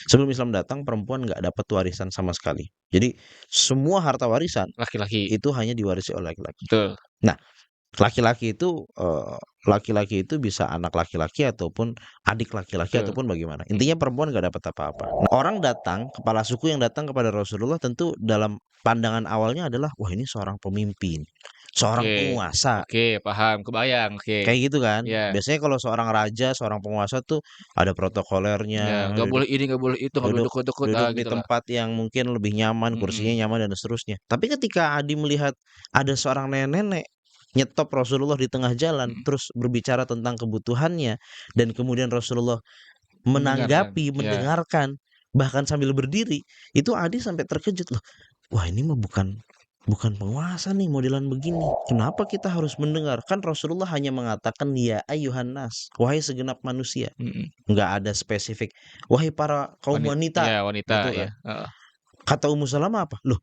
Sebelum Islam datang, perempuan nggak dapat warisan sama sekali. Jadi semua harta warisan Laki-laki. itu hanya diwarisi oleh laki-laki. Betul. Nah, laki-laki itu bisa anak laki-laki ataupun adik laki-laki Betul. ataupun bagaimana. Intinya perempuan nggak dapat apa-apa. Nah, orang datang, kepala suku yang datang kepada Rasulullah tentu dalam pandangan awalnya adalah, wah ini seorang pemimpin, seorang Oke. penguasa. Oke, paham, kebayang. Oke. Kayak gitu kan. Ya. Biasanya kalau seorang raja, seorang penguasa tuh ada Ya, protokolernya, nggak boleh ini, nggak boleh itu, nggak boleh duduk dukun-dukun, duduk di gitulah. tempat yang mungkin lebih nyaman, kursinya Mhm. nyaman dan seterusnya. Tapi ketika Adi melihat ada seorang nenek-nenek nyetop Rasulullah di tengah jalan, Mhm. terus berbicara tentang kebutuhannya, dan kemudian Rasulullah Mendengarkan. menanggapi, Ya. mendengarkan, bahkan sambil berdiri, itu Adi sampai terkejut loh. Wah ini mah bukan bukan penguasa nih modelan begini. Kenapa kita harus mendengar? Kan Rasulullah hanya mengatakan ya ayyuhan nas, wahai segenap manusia. Mhm. Nggak ada spesifik, wahai para kaum wanita, Ya, wanita, gitu ya. kan. Heeh. Kata Ummu Salamah apa? Loh,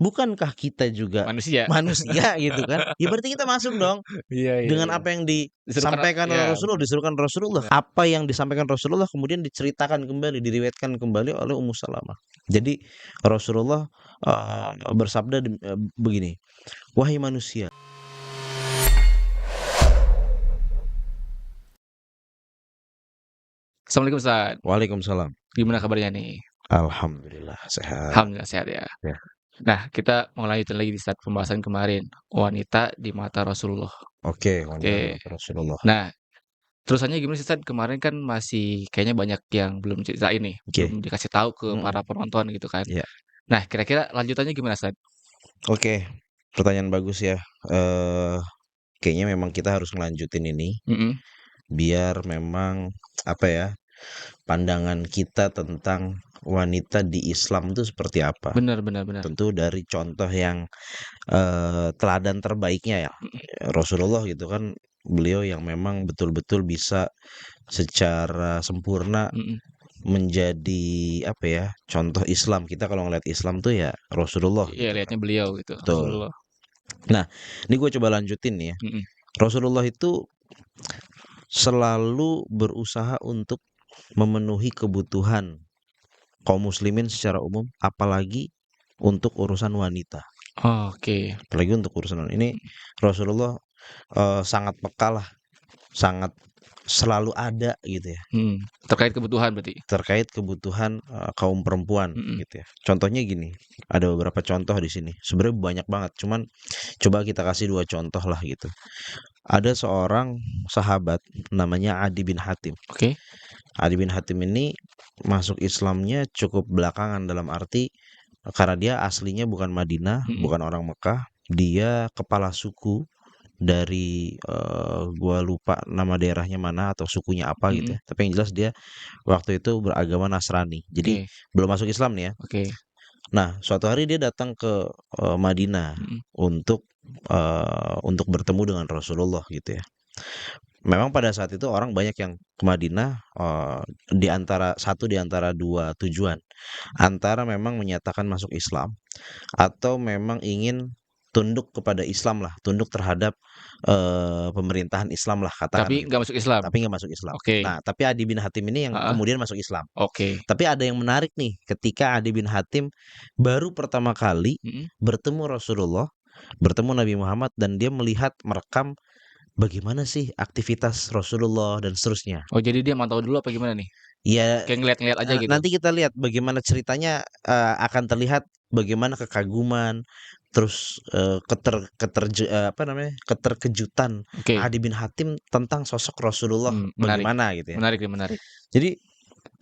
bukankah kita juga Manusia. manusia gitu kan? Ya berarti kita masuk dong Iya, iya, dengan iya. apa yang Disuruhkan disampaikan oleh ya, Rasulullah, disuruhkan Rasulullah. benar. Apa yang disampaikan Rasulullah kemudian diceritakan kembali, diriwayatkan kembali oleh Ummu Salamah. Jadi Rasulullah bersabda begini, wahai manusia. Assalamualaikum Ustaz. Waalaikumsalam. Gimana kabarnya nih? Alhamdulillah sehat. Alhamdulillah sehat ya. Ya. Nah, kita mau lanjutin lagi di Ustaz pembahasan kemarin, wanita di mata Rasulullah. Oke, wanita di Oke. mata Rasulullah. Nah, terusannya gimana sih Ustaz? Kemarin kan masih kayaknya banyak yang belum ceritain nih, Oke. belum dikasih tahu ke Mm-mm. para penonton gitu kan. Ya. Nah, kira-kira lanjutannya gimana Ustaz? Oke, pertanyaan bagus ya. Kayaknya memang kita harus ngelanjutin ini Mhm. biar memang apa ya, pandangan kita tentang wanita di Islam itu seperti apa. Benar, benar, benar. Tentu dari contoh yang teladan terbaiknya ya. Mhm. Rasulullah gitu kan, beliau yang memang betul-betul bisa secara sempurna Mhm. menjadi apa ya, contoh Islam. Kita kalau ngeliat Islam tuh ya Rasulullah Iya, gitu kan. lihatnya beliau gitu, Betul. Rasulullah. Nah, ini gue coba lanjutin nih ya. Mhm. Rasulullah itu selalu berusaha untuk memenuhi kebutuhan kaum muslimin secara umum, apalagi untuk urusan wanita. Oke. Apalagi untuk urusan wanita. Ini Rasulullah sangat peka lah, sangat selalu ada gitu ya, Terkait kebutuhan berarti? terkait kebutuhan kaum perempuan Mhm. gitu ya. Contohnya gini, ada beberapa contoh di sini. Sebenarnya banyak banget, cuman coba kita kasih 2 contoh lah gitu. Ada seorang sahabat namanya Adi bin Hatim. Oke. Adi bin Hatim ini masuk Islamnya cukup belakangan, dalam arti karena dia aslinya bukan Madinah, Mhm. bukan orang Mekah, dia kepala suku dari gua lupa nama daerahnya mana atau sukunya apa gitu Mhm. ya. Tapi yang jelas dia waktu itu beragama Nasrani. Jadi Oke. belum masuk Islam nih ya. Oke. Nah, suatu hari dia datang ke Madinah Mhm. untuk bertemu dengan Rasulullah gitu ya. Memang pada saat itu orang banyak yang ke Madinah, di antara 2 tujuan. Antara memang menyatakan masuk Islam, atau memang ingin tunduk kepada Islam lah, tunduk terhadap, pemerintahan Islam lah katakan Tapi gitu, nggak masuk Islam? tapi nggak masuk Islam. Oke. Nah, tapi Adi bin Hatim ini yang Heeh. kemudian masuk Islam. Oke. Tapi ada yang menarik nih, ketika Adi bin Hatim baru pertama kali Mhm. bertemu Rasulullah, bertemu Nabi Muhammad, dan dia melihat, merekam bagaimana sih aktivitas Rasulullah dan seterusnya. Oh, jadi dia mantau dulu apa gimana nih? Ya, Kayak ngeliat-ngeliat aja gitu? nanti kita lihat bagaimana ceritanya, akan terlihat bagaimana kekaguman, terus apa namanya, keterkejutan Oke. Adi bin Hatim tentang sosok Rasulullah Menarik. bagaimana gitu ya. Menarik nih, menarik. Jadi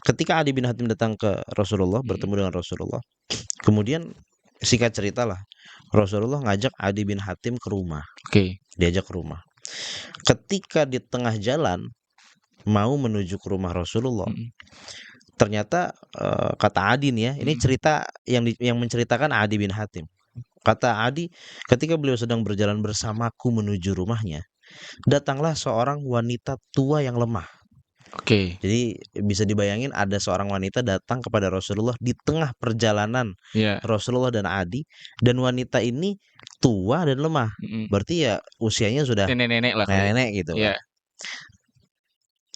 ketika Adi bin Hatim datang ke Rasulullah, Mhm. bertemu dengan Rasulullah, kemudian singkat ceritalah, Rasulullah ngajak Adi bin Hatim ke rumah, Oke. diajak ke rumah. Ketika di tengah jalan mau menuju ke rumah Rasulullah, Mhm. ternyata kata Adi nih ya, ini Mhm. cerita yang menceritakan Adi bin Hatim. Kata Adi, ketika beliau sedang berjalan bersamaku menuju rumahnya, datanglah seorang wanita tua yang lemah. Oke. Jadi bisa dibayangin ada seorang wanita datang kepada Rasulullah di tengah perjalanan Iya. Rasulullah dan Adi, dan wanita ini tua dan lemah. Mhm. Berarti ya usianya sudah Nenek-nenek lah kali ya? nenek gitu Iya. kan.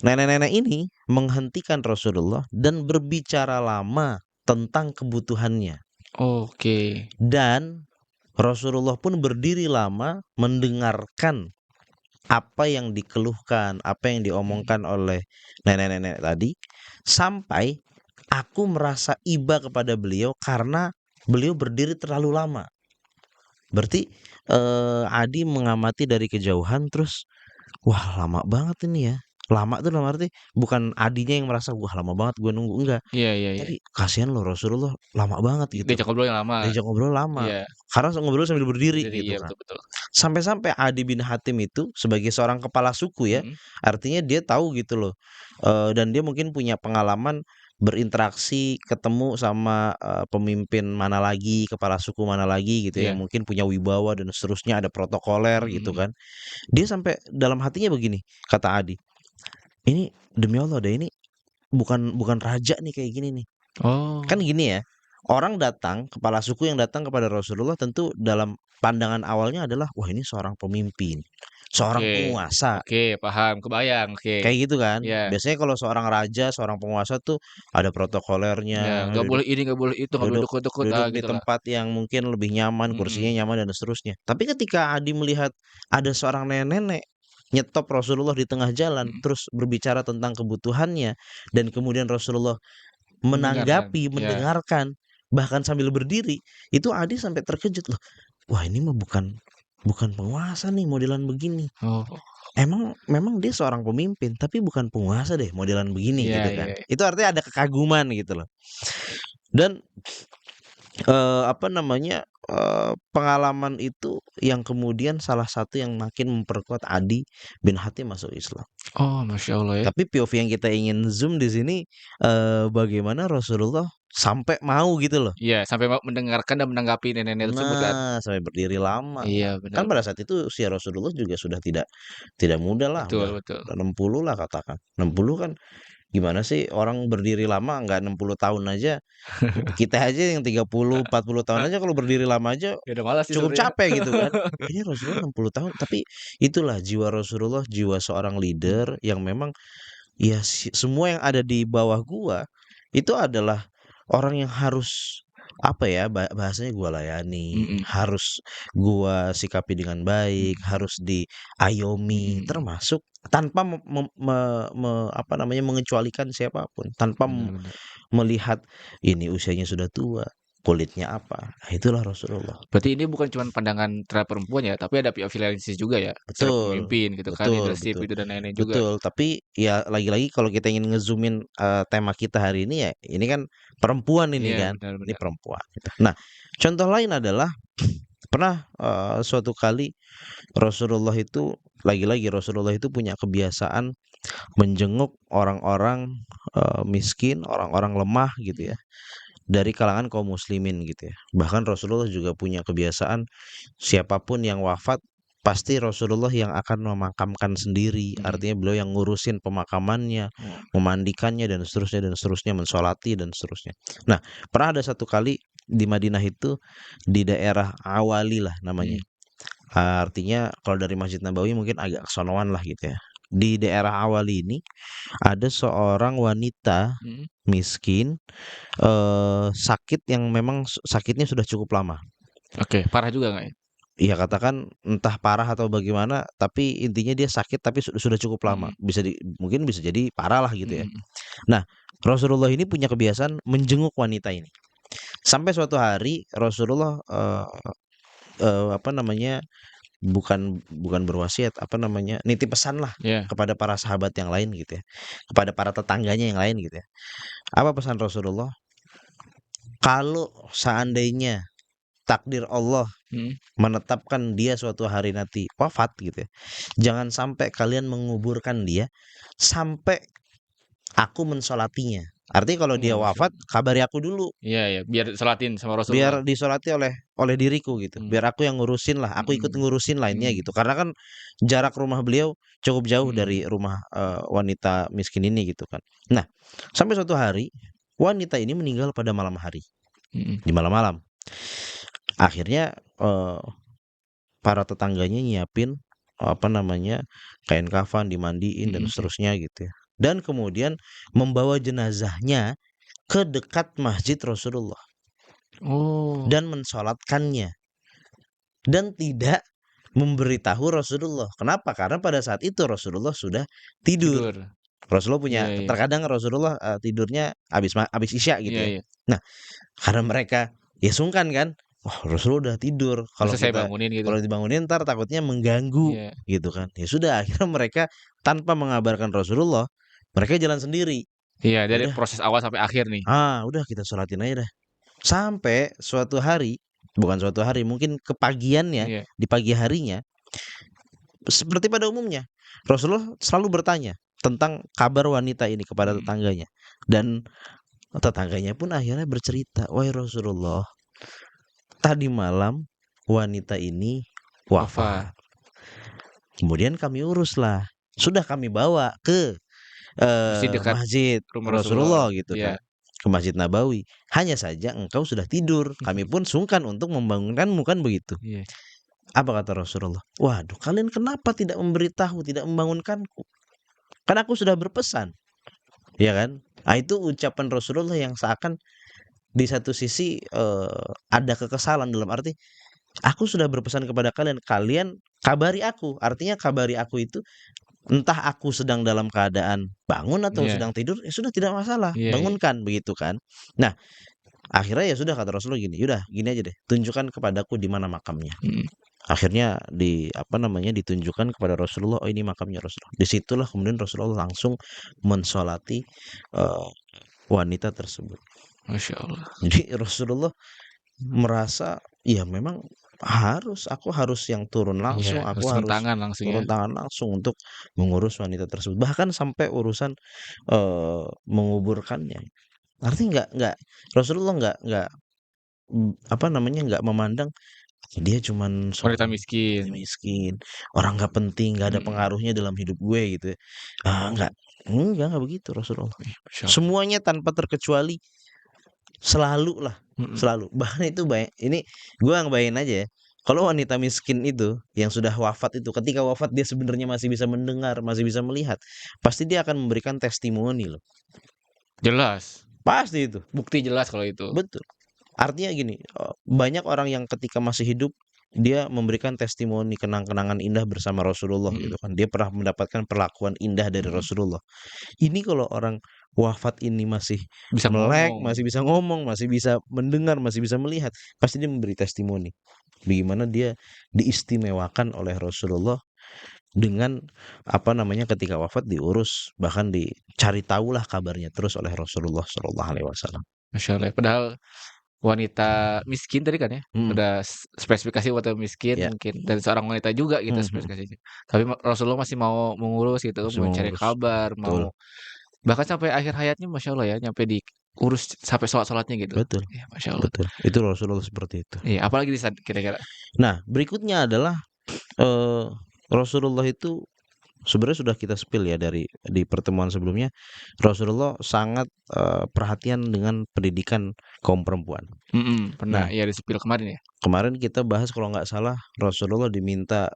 Nenek-nenek ini menghentikan Rasulullah dan berbicara lama tentang kebutuhannya. Oke. Dan Rasulullah pun berdiri lama mendengarkan apa yang dikeluhkan, apa yang Mhm. diomongkan oleh nenek-nenek tadi, sampai aku merasa iba kepada beliau karena beliau berdiri terlalu lama. Berarti, Adi mengamati dari kejauhan terus, "Wah lama banget ini ya." Lama tuh dalam arti bukan Adinya yang merasa, "Wah lama banget gue nunggu," enggak. Iya iya iya. Tapi kasihan loh Rasulullah lama banget gitu, Diajak ngobrol yang lama. diajak ngobrol lama, Iya, karena ngobrol sambil berdiri berdiri, gitu iya kan. betul betul. Sampai-sampai Adi bin Hatim itu sebagai seorang kepala suku ya, Mhm, artinya dia tahu gitu loh, dan dia mungkin punya pengalaman berinteraksi, ketemu sama, pemimpin mana lagi, kepala suku mana lagi gitu ya, yang iya. mungkin punya wibawa dan seterusnya, ada protokoler Mhm gitu mhm. kan. Dia sampai dalam hatinya begini, kata Adi, "Ini demi Allah deh, ini bukan raja nih kayak gini nih." Kan Oh, gini ya, orang datang, kepala suku yang datang kepada Rasulullah tentu dalam pandangan awalnya adalah, wah ini seorang pemimpin, oke. seorang penguasa, Oke, paham, kebayang, oke. kayak gitu kan. Iya Biasanya kalau seorang raja, seorang penguasa tuh ada iya, protokolernya, nggak duduk boleh ini, nggak boleh itu, nggak boleh duduk deket-deket, duduk di gitulah. tempat yang mungkin lebih nyaman, kursinya Mhm nyaman dan seterusnya. Tapi ketika Adi melihat ada seorang nenek-nenek nyetop Rasulullah di tengah jalan, mhm. terus berbicara tentang kebutuhannya dan kemudian Rasulullah Mendengarkan, menanggapi, iya. mendengarkan, bahkan sambil berdiri, itu Adi sampai terkejut loh, "Wah ini mah bukan bukan penguasa nih modelan begini. Oh, Memang dia seorang pemimpin, tapi bukan penguasa deh modelan begini," iya gitu iya. kan. Itu artinya ada kekaguman gitu loh. Dan, apa namanya, pengalaman itu yang kemudian salah satu yang makin memperkuat Adi bin Hatim masuk Islam. Oh, Masya Allah ya. Tapi POV yang kita ingin zoom di sini, bagaimana Rasulullah sampai mau gitu loh. Iya, sampai mau mendengarkan dan menanggapi nenek-nenek tersebut kan? Nah, sampai berdiri lama. Iya, benar Kan pada benar. saat itu usia Rasulullah juga sudah tidak muda lah, Betul betul. udah 60 lah katakan. 60 kan gimana sih orang berdiri lama nggak 60 tahun aja, kita aja yang 30, 40 tahun aja kalau berdiri lama aja Ya udah malas sih cukup sebenarnya. capek gitu kan. Ini Rasulullah 60 tahun, tapi itulah jiwa Rasulullah, jiwa seorang Mhm leader yang memang ya semua yang ada di bawah gua, itu adalah orang yang harus, apa ya, bahasanya gua layani, mhm harus gua sikapi dengan baik, mhm harus diayomi, mhm mhm. termasuk tanpa apa namanya, mengecualikan siapapun, tanpa Benar benar. melihat ini usianya sudah tua, kulitnya apa, nah itulah Rasulullah. Berarti ini bukan cuman pandangan terhadap perempuan ya, tapi ada POV lain sisi juga ya, terhadap Betul, pemimpin gitu kan, betul leadership betul. itu dan lain-lain juga. Betul, tapi ya lagi-lagi kalau kita ingin nge-zoom-in, tema kita hari ini ya, ini kan perempuan ini Iya, kan, benar ini benar. perempuan gitu. Nah, contoh lain adalah pernah, suatu kali Rasulullah itu lagi-lagi Rasulullah itu punya kebiasaan menjenguk orang-orang, miskin, orang-orang lemah gitu ya, Mhm dari kalangan kaum muslimin gitu ya. Bahkan Rasulullah juga punya kebiasaan siapapun yang wafat pasti Rasulullah yang akan memakamkan sendiri. mhm. Artinya beliau yang ngurusin pemakamannya, Oh, memandikannya dan seterusnya, mensolati dan seterusnya. Nah, pernah ada satu kali di Madinah itu di daerah Awali lah namanya. mhm Artinya kalau dari Masjid Nabawi mungkin agak kesonoan lah gitu ya. Di daerah Awali ini ada seorang wanita mhm. miskin, sakit yang memang sakitnya sudah cukup lama. Oke, parah juga nggak ya? Iya katakan entah parah atau bagaimana, tapi intinya dia sakit tapi sudah cukup lama. Mhm Mungkin bisa jadi parah lah gitu ya. mhm mhm. Nah, Rasulullah ini punya kebiasaan menjenguk wanita ini. Sampai suatu hari Rasulullah, apa namanya, bukan bukan berwasiat, apa namanya, nitip pesan lah Iya, kepada para sahabat yang lain gitu ya, kepada para tetangganya yang lain gitu ya. Apa pesan Rasulullah? Kalau seandainya takdir Allah mhm. menetapkan dia suatu hari nanti wafat gitu ya, jangan sampai kalian menguburkan dia sampai aku mensolatinya. Artinya kalau dia Oh, Masya wafat, Allah. kabari aku dulu, Iya iya, biar disolatin sama Rasulullah. biar disolati oleh diriku gitu, Mmm, biar aku yang ngurusin lah, aku ikut mhm ngurusin lainnya mhm gitu. Karena kan jarak rumah beliau cukup jauh mhm dari rumah, wanita miskin ini gitu kan. Nah, sampai suatu hari wanita ini meninggal pada malam hari, mhm di malam-malam. Akhirnya, para tetangganya nyiapin, apa namanya, kain kafan, dimandiin dan mhm mhm. seterusnya gitu ya. dan kemudian membawa jenazahnya ke dekat masjid Rasulullah Oh, dan mensolatkannya dan tidak memberitahu Rasulullah. Kenapa? Karena pada saat itu Rasulullah sudah tidur. tidur. Rasulullah Iya punya iya. terkadang Rasulullah tidurnya habis Isya Iya gitu ya. iya. Nah, karena mereka ya sungkan kan, wah Rasulullah udah tidur. Masa saya bangunin gitu? Kalau dibangunin ntar takutnya mengganggu Iya. gitu kan. Ya sudah akhirnya mereka tanpa mengabarkan Rasulullah, mereka jalan sendiri. Iya, dari Udah, proses awal sampai akhir nih. udah kita sholatin aja dah. Sampai suatu hari, bukan suatu hari, mungkin kepagiannya, Iya. di pagi harinya, seperti pada umumnya, Rasulullah selalu bertanya tentang kabar wanita ini kepada Mhm. tetangganya. Dan tetangganya pun akhirnya bercerita, "Wahai Rasulullah, tadi malam wanita ini Wafat. wafat. Kemudian kami uruslah. Sudah kami bawa ke Masih dekat masjid rumah Rasulullah. Rasulullah gitu kan, Iya. ke Masjid Nabawi. Hanya saja engkau sudah tidur. Kami pun sungkan untuk membangunkanmu kan begitu." Iya. Apa kata Rasulullah? "Waduh, kalian kenapa tidak memberitahu, tidak membangunkanku? Kan aku sudah berpesan." Ya kan? Nah, itu ucapan Rasulullah yang seakan di satu sisi ada kekesalan dalam arti aku sudah berpesan kepada kalian, kalian kabari aku. Artinya kabari aku itu entah aku sedang dalam keadaan bangun atau Iya. sedang tidur, ya sudah tidak masalah, Iya iya. bangunkan begitu kan. Nah, akhirnya ya sudah kata Rasulullah gini, "Yaudah gini aja deh, tunjukkan kepadaku di mana makamnya." Mhm. Akhirnya apa namanya, ditunjukkan kepada Rasulullah, "Oh ini makamnya Rasulullah." Disitulah kemudian Rasulullah langsung mensolati wanita tersebut. Masya Allah. Jadi Rasulullah merasa, ya memang aku harus yang turun Iya, langsung, harus aku turun harus tangan langsung ya. turun tangan langsung untuk mengurus wanita tersebut. Bahkan sampai urusan, menguburkannya. Artinya nggak Rasulullah nggak, apa namanya, nggak memandang, dia cuman Wanita seorang miskin. miskin, orang nggak penting, nggak ada Mhm. pengaruhnya dalam hidup gue gitu ya. Nggak begitu Rasulullah. Wih, Masya Allah. Semuanya tanpa terkecuali selalu lah, Mhm. selalu. Bahkan itu ini gua ngebayangin aja ya, kalau wanita miskin itu yang sudah wafat itu, ketika wafat dia sebenarnya masih bisa mendengar, masih bisa melihat, pasti dia akan memberikan testimoni loh. Jelas. Pasti itu, Bukti jelas kalau itu. betul. Artinya gini, banyak orang yang ketika masih hidup, dia memberikan testimoni kenang-kenangan indah bersama Rasulullah Mhm. gitu kan. Dia pernah mendapatkan perlakuan indah dari Mhm. Rasulullah. Ini kalau orang wafat ini masih Bisa melek, ngomong. masih bisa ngomong, masih bisa mendengar, masih bisa melihat, pasti dia memberi testimoni. Bagaimana dia diistimewakan oleh Rasulullah dengan apa namanya ketika wafat diurus, bahkan dicari tahulah kabarnya terus oleh Rasulullah Shallallahu Alaihi Wasallam. Masya Allah ya. Padahal wanita miskin tadi kan ya, Hmm, udah spesifikasi wanita miskin ya, mungkin dan seorang wanita juga gitu hmm, spesifikasinya. Tapi Rasulullah masih mau mengurus gitu, masih mencari mengurus, kabar, betul, mau bahkan sampai akhir hayatnya Masya Allah ya, nyampe diurus sampai sholat-sholatnya gitu. betul, Iya, Masya Allah. betul. Itu Rasulullah seperti itu. Iya, apalagi di saat kira-kira? Nah, berikutnya adalah eh, Rasulullah itu sebenarnya sudah kita spill ya di pertemuan sebelumnya, Rasulullah sangat, perhatian dengan pendidikan kaum perempuan. Mhm, pernah Nah, iya di-spill kemarin ya? kemarin kita bahas kalau nggak salah Rasulullah diminta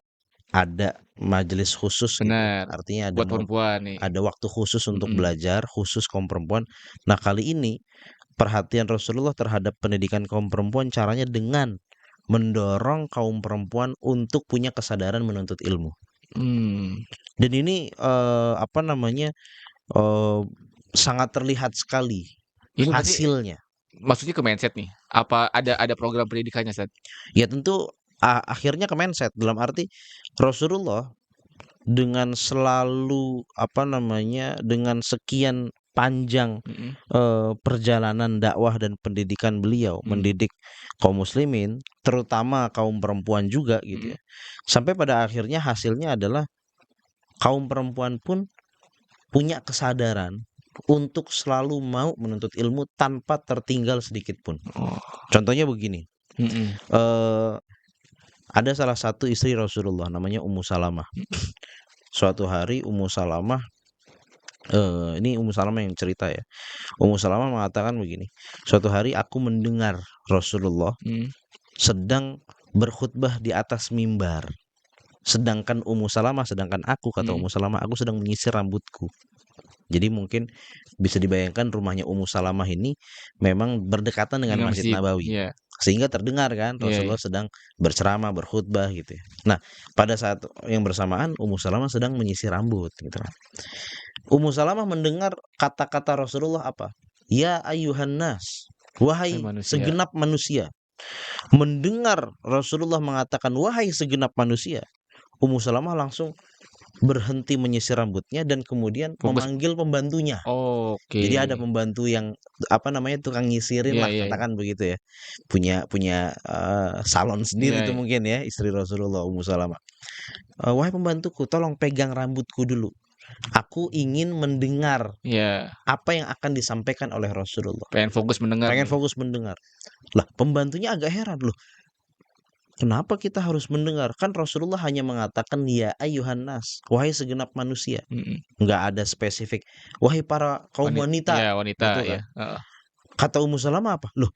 ada majelis khusus gitu ya, Benar, artinya buat perempuan nih. ada waktu khusus untuk Mhm, belajar, khusus kaum perempuan. Nah, kali ini perhatian Rasulullah terhadap pendidikan kaum perempuan caranya dengan mendorong kaum perempuan untuk punya kesadaran menuntut ilmu. mmm, Dan ini, apa namanya, Eee, sangat terlihat sekali ini berarti hasilnya. maksudnya ke mindset nih? Apa ada program pendidikannya, Ustaz? Ya tentu akhirnya ke mindset, dalam arti Rasulullah dengan selalu, apa namanya, dengan sekian panjang, Mhm, perjalanan dakwah dan pendidikan beliau, mmm, mendidik kaum muslimin, terutama kaum perempuan juga gitu mhm, ya. Sampai pada akhirnya hasilnya adalah kaum perempuan pun punya kesadaran untuk selalu mau menuntut ilmu tanpa tertinggal sedikit pun. oh, Contohnya begini, mhm, eee, ada salah satu istri Rasulullah namanya Ummu Salamah. mhm, Suatu hari Ummu Salamah, ini Ummu Salamah yang cerita ya. Ummu Salamah mengatakan begini, "Suatu hari aku mendengar Rasulullah mmm, sedang berkhutbah di atas mimbar. Sedangkan Ummu Salamah, sedangkan aku," kata mhm, Ummu Salamah, "aku sedang menyisir rambutku." Jadi mungkin bisa dibayangkan rumahnya Ummu Salamah ini memang berdekatan dengan Dengan Masjid masjid. Nabawi. Iya. Sehingga terdengar kan Iya iya. Rasulullah sedang berceramah, berkhutbah gitu ya. Nah, pada saat yang bersamaan Ummu Salamah sedang menyisir rambut gitu kan. Ummu Salamah mendengar kata-kata Rasulullah apa? Ya ayuhan nas, Hai wahai manusia. segenap manusia. Mendengar Rasulullah mengatakan wahai segenap manusia, Ummu Salamah langsung berhenti menyisir rambutnya dan kemudian Fokus. memanggil pembantunya. Oke. Jadi ada pembantu yang apa namanya tukang nyisirin Iya lah iya iya. katakan begitu ya. Punya punya salon sendiri Iya itu iya. mungkin ya istri Rasulullah Ummu Salamah. Wahai pembantuku, tolong pegang rambutku dulu. Aku ingin mendengar Iya. apa yang akan disampaikan oleh Rasulullah. Pengen fokus mendengar Pengen nih. fokus mendengar. Lah, pembantunya agak heran loh. Kenapa kita harus mendengar? Kan Rasulullah hanya mengatakan ya ayuhan nas, wahai segenap manusia. Mhm. Nggak ada spesifik, wahai para kaum Iya wanita, wanita gitu ya. kan. Heeh. Kata Ummu Salamah apa? Loh,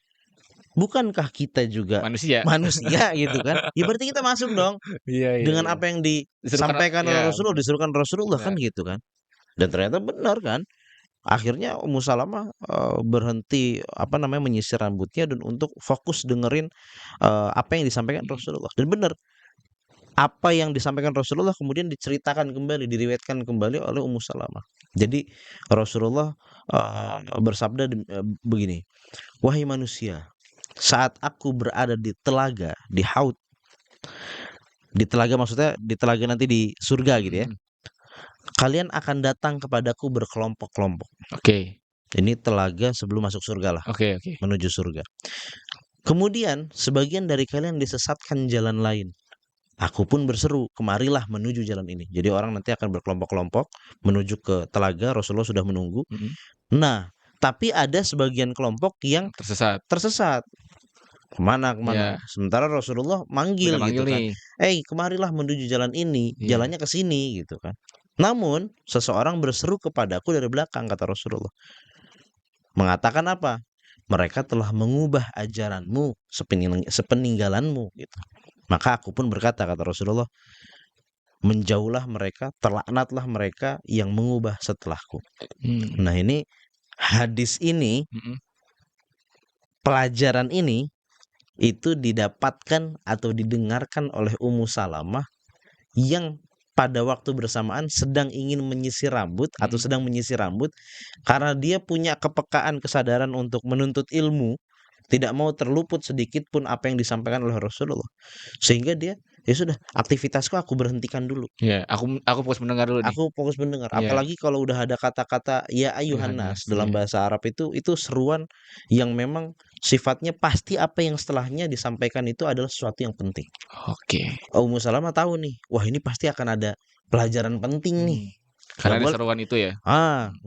bukankah kita juga Manusia. manusia gitu kan? Ya berarti kita masuk dong Iya iya dengan iya. apa yang Disuruhkan disampaikan ya oleh Rasulullah, betul. disuruhkan Rasulullah kan Benar. gitu kan. Dan ternyata benar kan. Akhirnya Ummu Salamah berhenti apa namanya menyisir rambutnya dan untuk fokus dengerin apa yang disampaikan Mhm. Rasulullah. Dan benar, apa yang disampaikan Rasulullah kemudian diceritakan kembali, diriwayatkan kembali oleh Ummu Salamah. Jadi Rasulullah bersabda begini, "Wahai manusia, saat aku berada di telaga, di haud, di telaga maksudnya di telaga nanti di surga Mhm gitu ya. mhm. Kalian akan datang kepadaku berkelompok-kelompok." Oke. Ini telaga sebelum masuk surga lah, Oke oke. menuju surga. Kemudian sebagian dari kalian disesatkan jalan lain. Aku pun berseru, kemarilah menuju jalan ini. Jadi orang nanti akan berkelompok-kelompok menuju ke telaga, Rasulullah sudah menunggu. Mhm. Nah, tapi ada sebagian kelompok yang Tersesat. tersesat. Kemana kemana. Iya. Sementara Rasulullah Udah manggil manggil gitu kan. nih. Kemarilah menuju jalan ini, Iya. jalannya ke sini gitu kan. Namun, seseorang berseru kepadaku dari belakang, kata Rasulullah. Mengatakan apa? Mereka telah mengubah ajaranmu sepeninggalanmu gitu. Maka aku pun berkata, kata Rasulullah, menjauhlah mereka, terlaknatlah mereka yang mengubah setelahku. Hmm. Nah, ini hadis ini, Mhm. pelajaran ini itu didapatkan atau didengarkan oleh Ummu Salamah yang pada waktu bersamaan sedang ingin menyisir rambut atau Mhm. sedang menyisir rambut karena dia punya kepekaan kesadaran untuk menuntut ilmu, tidak mau terluput sedikit pun apa yang disampaikan oleh Rasulullah. Sehingga dia, ya sudah, aktivitasku aku berhentikan dulu. Iya, aku fokus mendengar dulu nih. Aku fokus mendengar. Iya. Apalagi kalau udah ada kata-kata ya ayuhan nas Yohanes, dalam iya. bahasa Arab itu seruan yang memang sifatnya pasti apa yang setelahnya disampaikan itu adalah sesuatu yang penting. Oke. Ummu Salamah tahu nih, wah ini pasti akan ada pelajaran penting nih. Hmm. Nggak Karena ada boleh, seruan itu ya?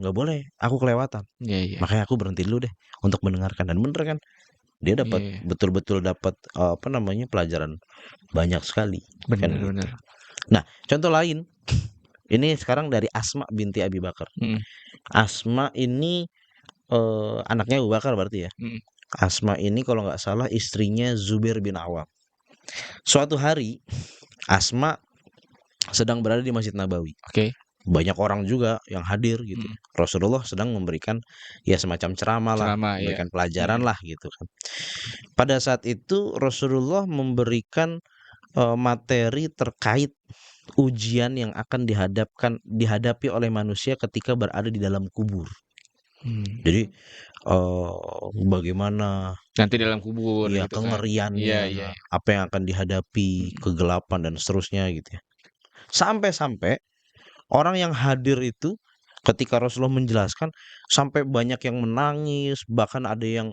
nggak boleh aku kelewatan. Iya iya. Makanya aku berhenti dulu deh untuk mendengarkan dan bener kan, dia Iya dapat iya. betul-betul dapat apa namanya pelajaran banyak sekali kan Bener gitu. bener. Nah, contoh lain ini sekarang dari Asma binti Abi Bakar. Mhm Asma ini anaknya Abu Bakar berarti ya. mhm. Asma ini kalau nggak salah istrinya Zubair bin Awam. Suatu hari Asma sedang berada di Masjid Nabawi. Oke. Banyak orang juga yang hadir gitu. Mhm. Rasulullah sedang memberikan ya semacam ceramah lah, Ceramah ya. memberikan pelajaran Mhm. lah gitu kan. Pada saat itu Rasulullah memberikan materi terkait ujian yang akan dihadapi oleh manusia ketika berada di dalam kubur. Hmm. Jadi bagaimana Nanti dalam kubur ya gitu kan. Iya kengeriannya, iya iya. apa yang akan dihadapi, Mhm. kegelapan dan seterusnya gitu ya. Sampai-sampai orang yang hadir itu ketika Rasulullah menjelaskan sampai banyak yang menangis, bahkan ada yang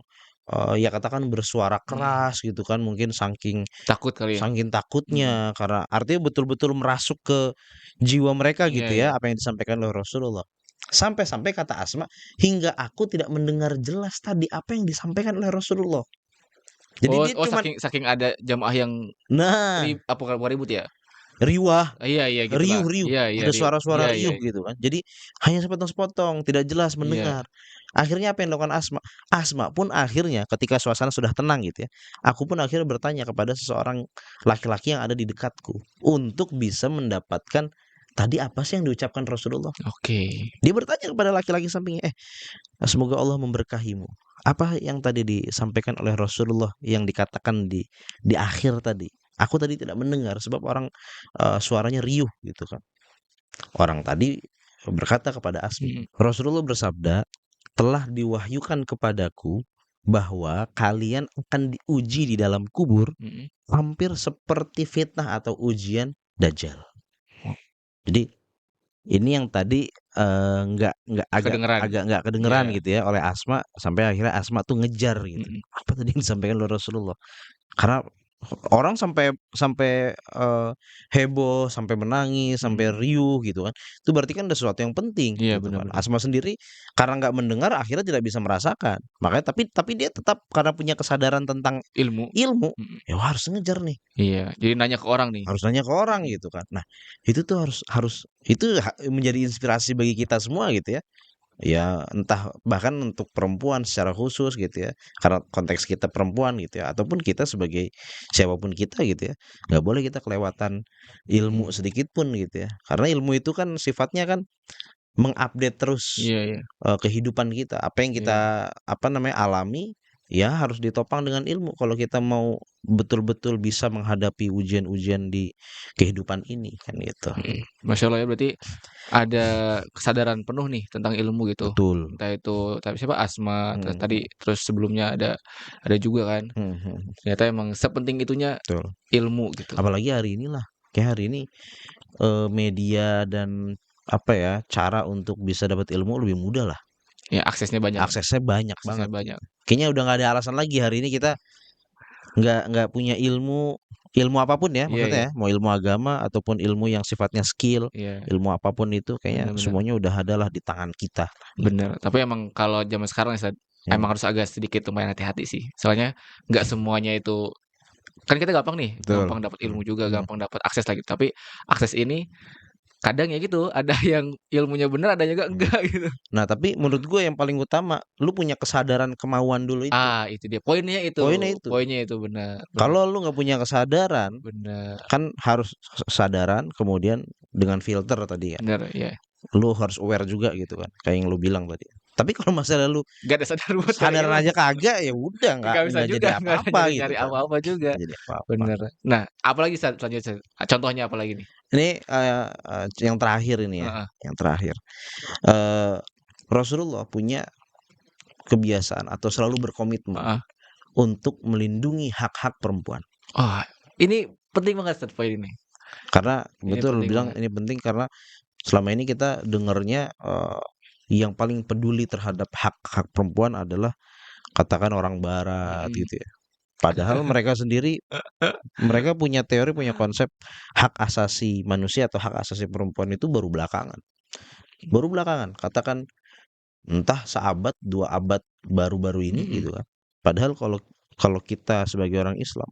ya katakan bersuara Mhm. keras gitu kan, mungkin saking Takut kali ya? saking Mhm. takutnya karena artinya betul-betul merasuk ke jiwa mereka Iya gitu iya. ya, apa yang disampaikan oleh Rasulullah. Sampai-sampai kata Asma, hingga aku tidak mendengar jelas tadi apa yang disampaikan oleh Rasulullah. Jadi Oh dia oh cuman saking saking ada jamaah yang nah, apa bukan ribut ya? riwah, Iya iya gitulah. riuh-riuh, Iya iya ada riuh. Iya suara-suara iya riuh gitu kan. Jadi hanya sepotong-sepotong, tidak jelas iya. mendengar. Akhirnya apa yang dilakukan Asma? Asma pun akhirnya ketika suasana sudah tenang gitu ya, aku pun akhirnya bertanya kepada seseorang laki-laki yang ada di dekatku untuk bisa mendapatkan tadi apa sih yang diucapkan Rasulullah? Oke. Dia bertanya kepada laki-laki sampingnya, semoga Allah memberkahimu. Apa yang tadi disampaikan oleh Rasulullah yang dikatakan di akhir tadi? Aku tadi tidak mendengar sebab orang suaranya riuh gitu kan. Orang tadi berkata kepada Asma, Mhm Rasulullah bersabda, telah diwahyukan kepadaku bahwa kalian akan diuji di dalam kubur mhm. hampir seperti fitnah atau ujian Dajjal. Jadi ini yang tadi, nggak agak Kedengeran. agak nggak kedengeran Iya. gitu ya oleh Asma, sampai akhirnya Asma tuh ngejar gitu, Mhm apa tadi yang disampaikan oleh Rasulullah? Karena orang sampai sampai, heboh, sampai menangis, sampai mhm. riuh gitu kan. Itu berarti kan ada sesuatu yang penting Iya, gitu bener kan. bener. Asma sendiri karena nggak mendengar akhirnya tidak bisa merasakan. Makanya tapi dia tetap karena punya kesadaran tentang Ilmu. ilmu, Mhm. ya harus ngejar nih, Iya, jadi nanya ke orang nih. harus nanya ke orang Mhm gitu kan. Nah, itu tuh harus harus itu menjadi inspirasi bagi kita semua gitu ya. Ya entah bahkan untuk perempuan secara khusus gitu ya, karena konteks kita perempuan gitu ya, ataupun kita sebagai siapapun kita gitu ya, nggak boleh kita kelewatan ilmu mhm. sedikit pun gitu ya. Karena ilmu itu kan sifatnya kan mengupdate terus, Iya iya kehidupan kita. Apa yang iya. kita, apa namanya, alami, ya harus ditopang dengan ilmu kalau kita mau betul-betul bisa menghadapi ujian-ujian di kehidupan ini, kan gitu. Mhm. Masya Allah ya, berarti ada kesadaran penuh nih tentang ilmu gitu. Betul. Entah itu siapa, Asma, terus Mhm tadi terus sebelumnya ada juga kan. mhm mhm, Ternyata emang sepenting itunya betul. ilmu gitu. Apalagi hari inilah, kayak hari ini, media dan apa ya, cara untuk bisa dapat ilmu lebih mudah lah, Ya aksesnya banyak aksesnya banyak aksesnya banget banyak. gitu. Kayaknya udah nggak ada alasan lagi hari ini kita nggak punya ilmu ilmu apapun ya Iya iya maksudnya ya, mau ilmu agama ataupun ilmu yang sifatnya skill, iya. ilmu apapun itu kayaknya Bener bener. semuanya udah ada lah di tangan kita, gitu. Bener. Tapi emang kalau zaman sekarang ya, Ustad, Mhm, emang harus agak sedikit lumayan hati-hati sih. Soalnya nggak semuanya itu kan kita gampang nih, betul, gampang dapat mhm ilmu juga, mhm. gampang dapat akses lagi. Tapi akses ini kadang ya gitu, ada yang ilmunya bener, ada juga Mhm. enggak gitu. Nah tapi menurut gue yang paling utama, lu punya kesadaran kemauan dulu itu, Ah, itu dia, poinnya itu. poinnya itu, bener bener Kalau lu nggak punya kesadaran, bener kan harus kesadaran kemudian dengan filter tadi ya, bener, iya. lu harus aware juga gitu kan, kayak yang lu bilang tadi. Tapi kalau masalah lu Nggak ada sadar buat cari sadaran ilmu, aja kagak, ya udah nggak bisa nggak juga, jadi nggak ada apa-apa gitu nyari-nyari kan, apa-apa juga, nggak jadi apa-apa. bener. Nah, apalagi Ustad selanjutnya, Ustad? Contohnya apalagi nih? Ini, yang terakhir ini ya, Heeh yang terakhir, eee, Rasulullah punya kebiasaan atau selalu berkomitmen heeh. untuk melindungi hak-hak perempuan. Oh, ini penting banget Ustad poin ini. Karena Ini betul lu penting bilang banget. ini penting karena selama ini kita dengarnya, yang paling peduli terhadap hak-hak perempuan adalah katakan orang barat Mhm. gitu ya. Padahal mereka sendiri, mereka punya teori, punya konsep hak asasi manusia atau hak asasi perempuan itu baru belakangan. Baru belakangan, katakan entah seabad, 2 abad baru-baru ini Mhm gitu kan. Padahal kalau kalau kita sebagai orang Islam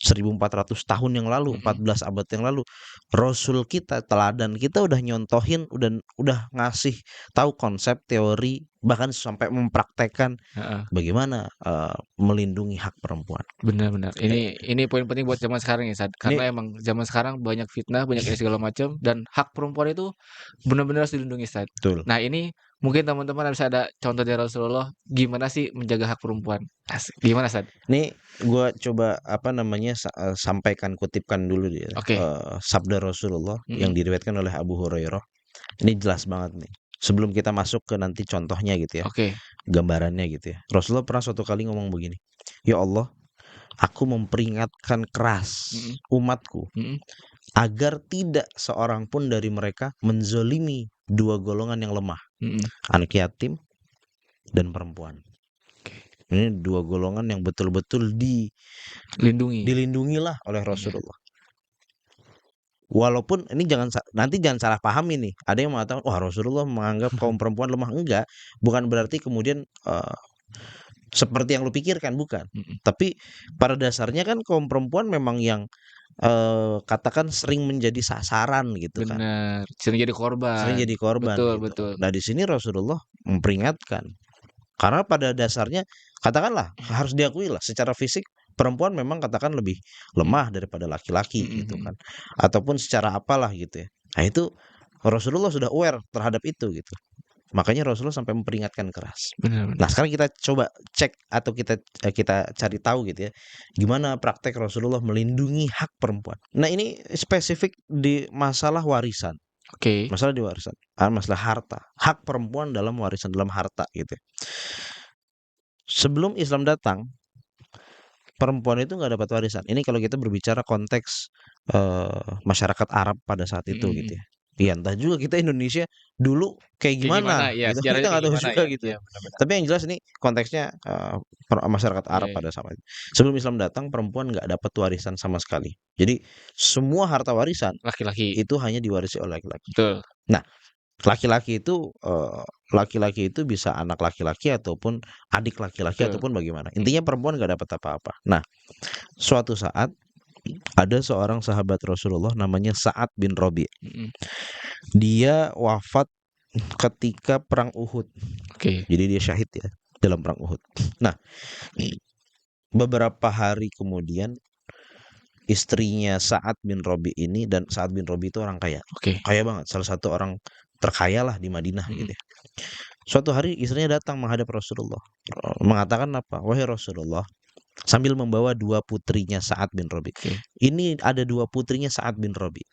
1400 tahun yang lalu, mhm. 14 abad yang lalu, Rasul kita, teladan kita udah nyontohin, udah ngasih tahu konsep, teori, bahkan sampai mempraktekkan Heeh, bagaimana, melindungi hak perempuan. bener bener. Eee, Ini poin penting buat zaman sekarang ya, Sat. ini Karena emang zaman sekarang banyak fitnah, banyak ini segala macam dan hak perempuan itu benar-benar harus dilindungi, Sat. betul. Nah, ini mungkin teman-teman bisa ada contoh dari Rasulullah, gimana sih menjaga hak perempuan? Asik, gimana, Sat? Ini gua coba, apa namanya, sampaikan, kutipkan dulu ya, Oke, sabda Rasulullah yang mhm, diriwayatkan oleh Abu Hurairah. Ini jelas banget nih. Sebelum kita masuk ke nanti contohnya gitu ya, oke, gambarannya gitu ya. Rasulullah pernah suatu kali ngomong begini, "Ya Allah, aku memperingatkan keras mhm umatku mhm, agar tidak seorang pun dari mereka menzolimi dua golongan yang lemah, mhm, anak yatim dan perempuan." oke. Ini dua golongan yang betul-betul Lindungi, dilindungilah oleh iya, Rasulullah. Walaupun ini nanti jangan salah pahami nih, ada yang mengatakan, "Wah Rasulullah menganggap kaum perempuan lemah." Enggak, bukan berarti kemudian, seperti yang lu pikirkan, bukan. mhm, Tapi pada dasarnya kan kaum perempuan memang yang, katakan sering menjadi sasaran gitu kan, bener, sering jadi sering korban, jadi korban betul gitu. betul, Nah di sini Rasulullah memperingatkan, karena pada dasarnya katakanlah harus diakui lah secara fisik perempuan memang katakan lebih mhm, lemah daripada laki-laki mhm gitu mhm, kan, ataupun secara apalah gitu ya. Nah itu, Rasulullah sudah aware terhadap itu gitu. Makanya Rasulullah sampai memperingatkan keras. Benar. Nah, sekarang kita coba cek atau kita cari tahu gitu ya, gimana praktek Rasulullah melindungi hak perempuan. Nah, ini spesifik di masalah warisan, Oke. masalah di warisan, masalah harta, hak perempuan dalam warisan, dalam harta gitu ya. Sebelum Islam datang, perempuan itu nggak dapat warisan. Ini kalau kita berbicara konteks masyarakat Arab pada saat itu Mhm, gitu mhm. ya. Iya, entah juga kita Indonesia dulu kayak Kayak gimana? gimana Iya, gitu, kita sejarahnya nggak kayak tahu gimana juga ya? gitu Iya, ya. benar benar. Tapi yang jelas ini konteksnya masyarakat Iya Arab iya. pada saat itu. Sebelum Islam datang, perempuan nggak dapat warisan sama sekali. Jadi semua harta warisan Laki-laki, itu hanya diwarisi oleh laki-laki. betul. Nah, laki-laki itu bisa anak laki-laki ataupun adik laki-laki Betul. ataupun bagaimana. Intinya perempuan nggak dapat apa-apa. Nah, suatu saat ada seorang sahabat Rasulullah namanya Sa'ad bin Rabi'. Mhm. Dia wafat ketika perang Uhud. Oke. Jadi dia syahid ya dalam perang Uhud. Nah, beberapa hari kemudian istrinya Sa'ad bin Rabi ini, dan Sa'ad bin Rabi itu orang kaya. Oke. Kaya banget, salah satu orang terkaya lah di Madinah gitu Mhm. ya. Suatu hari istrinya datang menghadap Rasulullah. Mengatakan apa? Wahai Rasulullah, sambil membawa dua putrinya Sa'ad bin Rabi. Oke. Ini ada dua putrinya Sa'ad bin Rabi.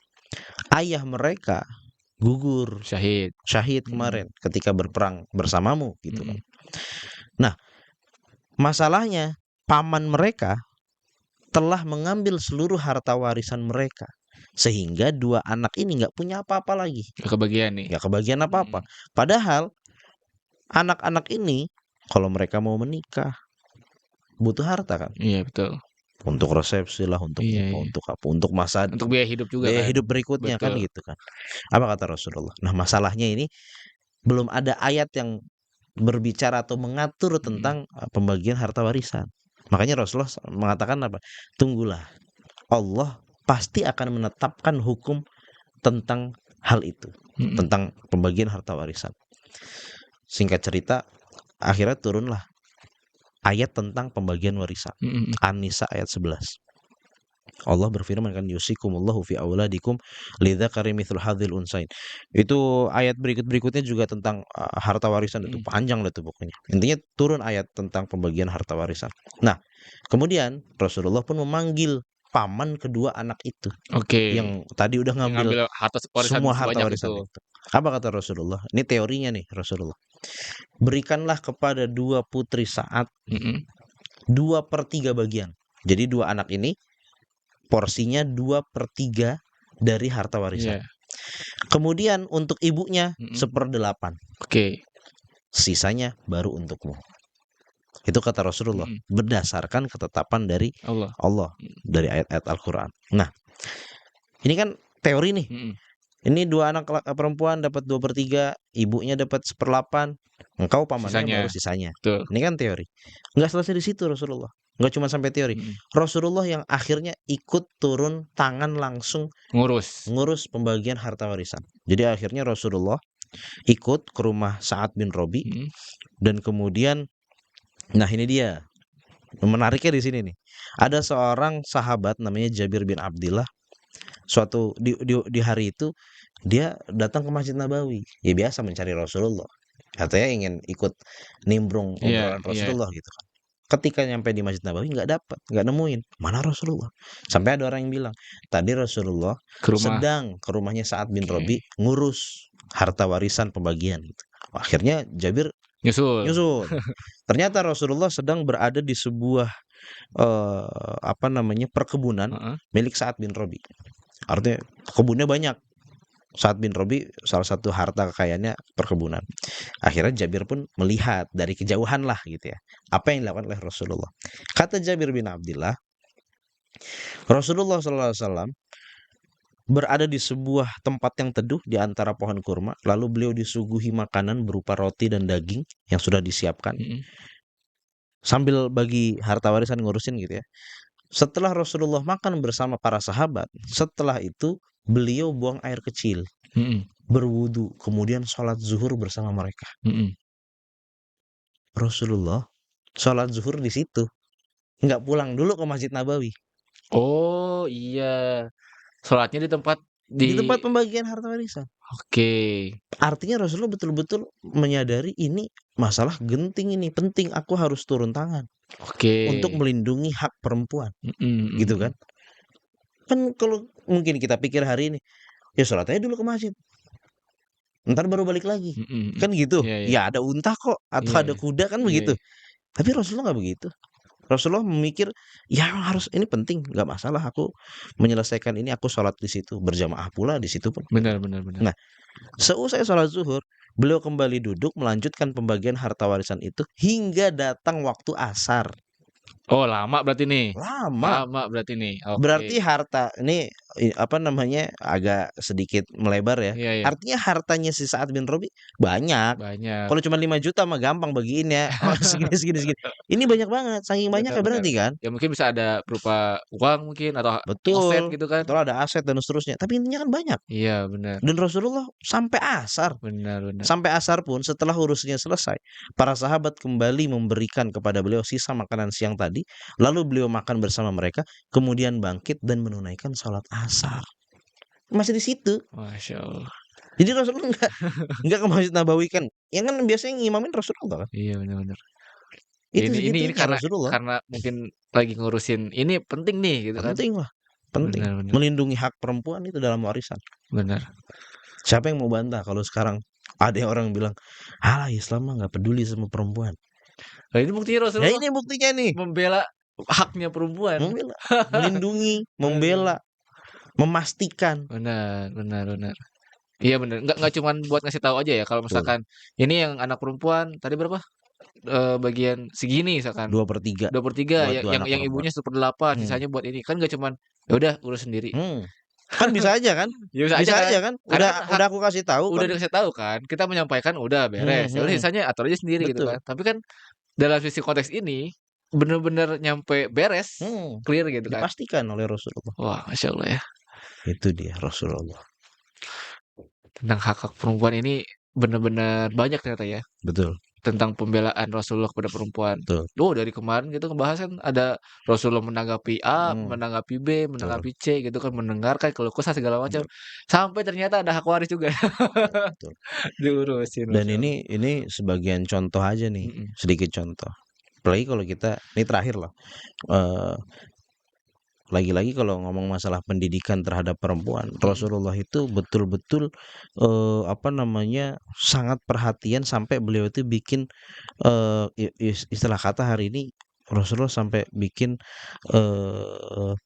Ayah mereka gugur Syahid. syahid Mhm. kemarin ketika berperang bersamamu gitu kan. Mhm. Nah, masalahnya paman mereka telah mengambil seluruh harta warisan mereka, sehingga dua anak ini nggak punya apa-apa lagi, Nggak kebagian nih. nggak kebagian apa-apa. Mhm. Padahal anak-anak ini kalau mereka mau menikah butuh harta kan, Iya, betul. untuk resepsi lah, untuk Iya apa, iya. untuk apa, untuk masa Untuk biaya hidup juga biaya kan. hidup berikutnya kan Betul. gitu kan. Apa kata Rasulullah? Nah, masalahnya ini belum ada ayat yang berbicara atau mengatur Mhm. tentang pembagian harta warisan. Makanya Rasulullah mengatakan apa? Tunggulah, Allah pasti akan menetapkan hukum tentang hal itu, Mhm. tentang pembagian harta warisan. Singkat cerita, akhirnya turunlah ayat tentang pembagian warisan. Mhm mhm. An-Nisa ayat 11. Allah berfirman kan, yusikumullahu fi auladikum lidzakari mithlul hadzil unsain. Itu ayat berikutnya juga tentang harta warisan, itu Mhm. panjang lah tuh pokoknya. Intinya turun ayat tentang pembagian harta warisan. Nah, kemudian Rasulullah pun memanggil paman kedua anak itu Oke. yang tadi udah Yang ngambil ngambil harta warisan semua harta sebanyak warisan itu. itu. Apa kata Rasulullah? Ini teorinya nih Rasulullah. Berikanlah kepada dua putri Sa'ad Mhm. 2/3 bagian. Jadi dua anak ini porsinya 2/3 dari harta warisan. Iya. Kemudian untuk ibunya Mhm. 1/8. Oke. Sisanya baru untukmu. Itu kata Rasulullah Mhm. berdasarkan ketetapan dari Allah. Allah, Mhm. dari ayat-ayat Al-Qur'an. Nah, ini kan teori nih. Mhm. Ini dua anak perempuan dapat 2/3, ibunya dapat 1/8, engkau pamannya baru Sisanya. sisanya. Betul. Ini kan teori. Nggak selesai di situ Rasulullah. Nggak cuma sampai teori. Mhm. Rasulullah yang akhirnya ikut turun tangan langsung Ngurus. ngurus pembagian harta warisan. Jadi akhirnya Rasulullah ikut ke rumah Sa'ad bin Rabi, Mhm. dan kemudian, nah ini dia menariknya di sini nih. Ada seorang sahabat namanya Jabir bin Abdillah. Suatu di hari itu dia datang ke Masjid Nabawi. Ya biasa mencari Rasulullah. Katanya ingin ikut nimbrung Iya obrolan iya. Rasulullah gitu kan. Ketika nyampe di Masjid Nabawi nggak dapat, nggak nemuin. Mana Rasulullah? Sampai ada orang yang bilang, tadi Rasulullah Ke rumah. sedang ke rumahnya Sa'ad bin Oke. Rabi ngurus harta warisan pembagian gitu. Akhirnya Jabir Nyusul. nyusul. Ternyata Rasulullah sedang berada di sebuah apa namanya, perkebunan Heeh. milik Sa'ad bin Rabi. Artinya kebunnya banyak. Sa'ad bin Rabi salah satu harta kekayaannya perkebunan. Akhirnya Jabir pun melihat dari kejauhan lah gitu ya, apa yang dilakukan oleh Rasulullah. Kata Jabir bin Abdillah, Rasulullah SAW berada di sebuah tempat yang teduh di antara pohon kurma, lalu beliau disuguhi makanan berupa roti dan daging yang sudah disiapkan, Mhm. sambil bagi harta warisan ngurusin gitu ya. Setelah Rasulullah makan bersama para sahabat, setelah itu beliau buang air kecil, Mhm. berwudu, kemudian sholat zuhur bersama mereka. Mhm. Rasulullah sholat zuhur di situ, nggak pulang dulu ke Masjid Nabawi. Oh, iya. Sholatnya di tempat Di tempat di pembagian harta warisan. Oke. Artinya Rasulullah betul-betul menyadari ini masalah genting ini, penting aku harus turun tangan Oke. untuk melindungi hak perempuan, gitu Mhm. kan. Kan kalau mungkin kita pikir hari ini, ya sholat aja dulu ke masjid, entar baru balik lagi, Mhm. kan gitu. Iya iya. Ya ada unta kok atau Iya ada iya. kuda kan Iya begitu. iya. Tapi Rasulullah nggak begitu. Rasulullah memikir, ya emang harus ini penting, nggak masalah aku menyelesaikan ini, aku sholat di situ, berjamaah pula di situ pun. Benar benar benar. Nah, seusai sholat zuhur, beliau kembali duduk melanjutkan pembagian harta warisan itu hingga datang waktu asar. Oh, lama berarti nih? Lama. Lama berarti nih? Oke. Berarti harta ini apa namanya, agak sedikit melebar ya. Iya iya. Artinya hartanya si Sa'ad bin Rabi banyak. Banyak. Kalau cuma 5 juta mah gampang bagiinnya. Oh, segini segini segini. Ini banyak banget, saking Benar banyaknya benar. berarti kan. Ya mungkin bisa ada berupa uang mungkin atau aset Betul, gitu kan? betul ada aset dan seterusnya, tapi intinya kan banyak. Iya, benar. Dan Rasulullah sampai asar. Benar benar. Sampai asar pun setelah urusannya selesai, para sahabat kembali memberikan kepada beliau sisa makanan siang tadi, lalu beliau makan bersama mereka, kemudian bangkit dan menunaikan sholat asar. Masih di situ. Masya Allah. Jadi Rasulullah nggak ke Masjid Nabawi kan, yang kan biasanya ngimamin Rasulullah kan. Iya, benar benar. Itu Ini segitunya karena Rasulullah. mungkin lagi ngurusin ini penting nih gitu kan? Penting lah, penting. Benar benar. Melindungi hak perempuan itu dalam warisan. Benar. Siapa yang mau bantah kalau sekarang ada orang bilang, "Alah Islam mah nggak peduli sama perempuan." Nah, ini buktinya Ya Rasulullah ini buktinya nih, membela haknya perempuan. membela, melindungi, Aduh. membela, memastikan. Benar benar benar. Iya benar, nggak cuman buat ngasih tahu aja ya kalau Betul, misalkan ini yang anak perempuan tadi berapa, bagian segini misalkan 2/3 2/3 buat ya 2 anak yang perempuan. ibunya 1/8 Hmm, sisanya buat ini, kan nggak cuman, ya udah urus sendiri. hmm. Kan bisa aja kan, Ya bisa aja bisa kan, aja kan, karena kan hak udah aku kasih tahu udah kan. dikasih tahu kan, kita menyampaikan udah Mhm beres, ya udah mhm, sisanya atur aja sendiri gitu betul, kan. Tapi kan dalam sisi konteks ini, bener-bener nyampe beres, clear gitu kan. dipastikan oleh Rasulullah. Wah, Masya Allah ya, Itu dia Rasulullah, tentang hak-hak perempuan ini bener-bener banyak ternyata ya. betul Tentang pembelaan Rasulullah kepada perempuan. betul, Oh, dari kemarin kita ngebahas kan ada Rasulullah menanggapi A, mhm, menanggapi B, betul menanggapi C gitu kan, mendengarkan keluh kesah segala macam. betul Sampai ternyata ada hak waris juga betul. diurusin, Dan Masya Allah. ini sebagian contoh aja nih, Mhm, sedikit contoh. Apalagi kalau kita ini terakhir lah, eee, lagi-lagi kalau ngomong masalah pendidikan terhadap perempuan, mhm. Rasulullah itu betul-betul, apa namanya, sangat perhatian sampai beliau itu bikin, istilah kata hari ini Rasulullah sampai bikin, eee,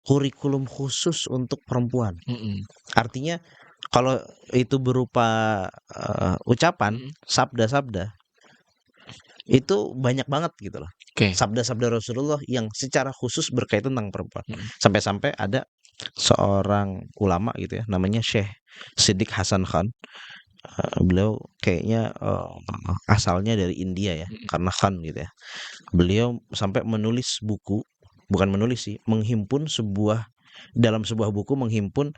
kurikulum khusus untuk perempuan. Mhm, Artinya kalau itu berupa, ucapan, mhm. sabda-sabda, itu banyak banget gitu loh. Oke, Sabda-sabda Rasulullah yang secara khusus berkaitan tentang perempuan. mhm. Sampai-sampai ada seorang ulama gitu ya, namanya Syekh Siddiq Hasan Khan, beliau kayaknya, asalnya dari India ya, Mhm. karena Khan gitu ya. Beliau sampai menulis buku, bukan menulis sih, menghimpun dalam sebuah buku menghimpun,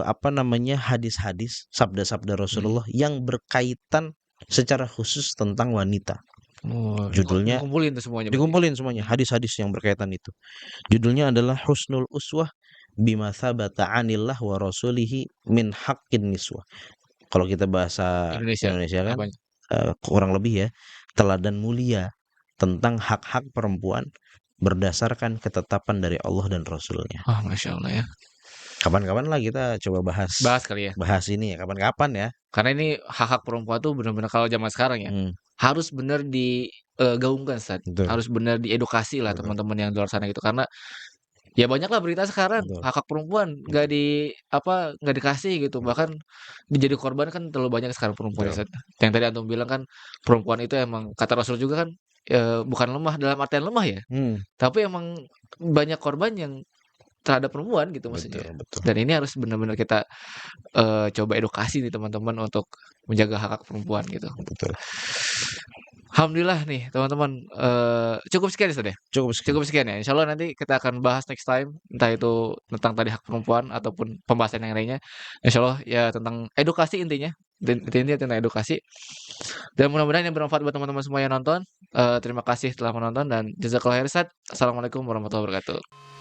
apa namanya, hadis-hadis, sabda-sabda Mhm. Rasulullah yang berkaitan secara khusus tentang wanita. Oh, Judulnya dikumpulin tuh semuanya berarti? dikumpulin semuanya, Mhm. hadis-hadis yang berkaitan itu. Judulnya adalah Husnul Uswah bima tsabata 'anillah wa rasulihi min haqqin niswah. Kalau kita bahasa Indonesia, Indonesia kan, apanya? kurang lebih ya, teladan mulia tentang hak-hak perempuan berdasarkan ketetapan dari Allah dan Rasul-Nya. Wah, Masya Allah ya. Kapan-kapan lah kita coba bahas Bahas kali ya? bahas ini ya, kapan-kapan ya. Karena ini hak-hak perempuan tuh bener-bener kalau zaman sekarang ya, Mhm, harus bener gaungkan Ustaz, betul harus bener diedukasi lah betul teman-teman yang di luar sana gitu. Karena ya banyaklah berita sekarang betul hak-hak perempuan betul nggak dikasih gitu, bahkan menjadi korban kan terlalu banyak sekarang perempuan ya betul. Ustaz. Yang tadi antum bilang kan perempuan itu emang kata Rasul juga kan, bukan lemah dalam artian lemah ya, Mhm, tapi emang banyak korban yang terhadap perempuan gitu maksudnya. betul betul Dan ini harus benar-benar kita, coba edukasi nih teman-teman untuk menjaga hak-hak perempuan gitu. betul. Alhamdulillah nih teman-teman, cukup sekian ya Ustaz ya? Cukup sekian. Cukup sekian ya? Insyaallah nanti kita akan bahas next time, entah itu tentang tadi hak perempuan ataupun pembahasan yang lainnya. Insyaallah ya tentang edukasi intinya, intinya tentang edukasi. Dan mudah-mudahan yang bermanfaat buat teman-teman semua yang nonton. Terima kasih telah menonton dan jazakallahu khairan Ustaz. Assalamualaikum warahmatullahi wabarakatuh.